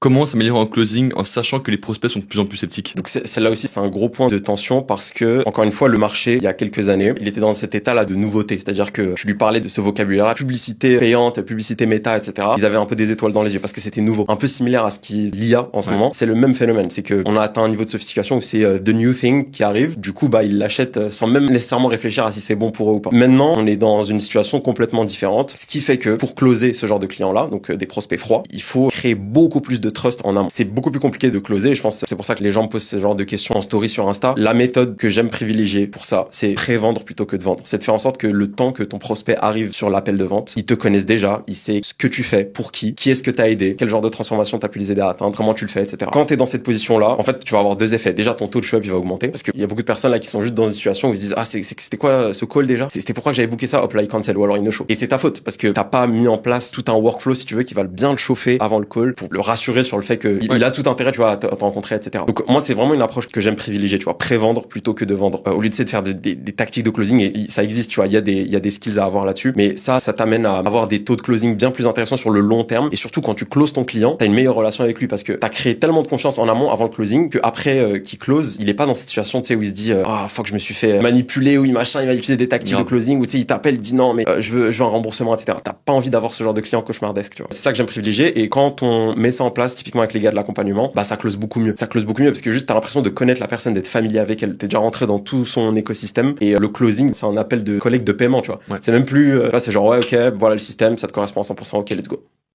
Comment s'améliorer en closing en sachant que les prospects sont de plus en plus sceptiques? Donc celle-là aussi, c'est un gros point de tension parce que, encore une fois, le marché, il y a quelques années, il était dans cet état-là de nouveauté. C'est-à-dire que tu lui parlais de ce vocabulaire, publicité payante, publicité méta, etc. Ils avaient un peu des étoiles dans les yeux parce que c'était nouveau. Un peu similaire à ce qui l'IA en ce moment. C'est le même phénomène. C'est que on a atteint un niveau de sophistication où c'est the new thing qui arrive. Du coup, ils l'achètent sans même nécessairement réfléchir à si c'est bon pour eux ou pas. Maintenant, on est dans une situation complètement différente. Ce qui fait que pour closer ce genre de clients-là, donc des prospects froids, il faut créer beaucoup plus de trust en amont. C'est beaucoup plus compliqué de closer. Et je pense que c'est pour ça que les gens me posent ce genre de questions en story sur Insta. La méthode que j'aime privilégier pour ça, c'est pré-vendre plutôt que de vendre. C'est de faire en sorte que le temps que ton prospect arrive sur l'appel de vente, ils te connaissent déjà, il sait ce que tu fais, pour qui est-ce que t'as aidé, quel genre de transformation t'as pu les aider à atteindre, comment tu le fais, etc. Quand t'es dans cette position-là, en fait, tu vas avoir deux effets. Déjà, ton taux de show-up, il va augmenter parce qu'il y a beaucoup de personnes là qui sont juste dans une situation où ils se disent, ah, c'était quoi ce call déjà? C'était pourquoi que j'avais booké ça? Hop là, il cancel ou alors il no show. Et c'est ta faute parce que t'as pas mis en place tout un workflow, si tu veux, qui va bien le chauffer avant le call pour le rassurer sur le fait qu'il a tout intérêt, tu vois, à te rencontrer, etc. Donc, moi, c'est vraiment une approche que j'aime privilégier, tu vois, pré-vendre plutôt que de vendre. Au lieu de faire des tactiques de closing, et ça existe, tu vois, il y a des skills à avoir là-dessus, mais ça t'amène à avoir des taux de closing bien plus intéressants sur le long terme. Et surtout, quand tu closes ton client, t'as une meilleure relation avec lui parce que t'as créé tellement de confiance en amont avant le closing que après qu'il close, il est pas dans cette situation, tu sais, où il se dit, fuck, je me suis fait manipuler, ou il m'a utilisé des tactiques de closing, ou tu sais, il t'appelle, il dit non, mais je veux un remboursement, etc. T'as pas envie d'avoir ce genre de client cauchemardesque, tu vois. C'est ça que j'aime privilégier. Et quand on met ça en place, typiquement avec les gars de l'accompagnement, ça close beaucoup mieux. Ça close beaucoup mieux parce que juste t'as l'impression de connaître la personne, d'être familier avec elle. T'es déjà rentré dans tout son écosystème. Et le closing, c'est un appel de collecte de paiement, tu vois. C'est même plus, c'est genre, ouais, ok, voilà le système, ça te correspond à 100%, ok, let's go.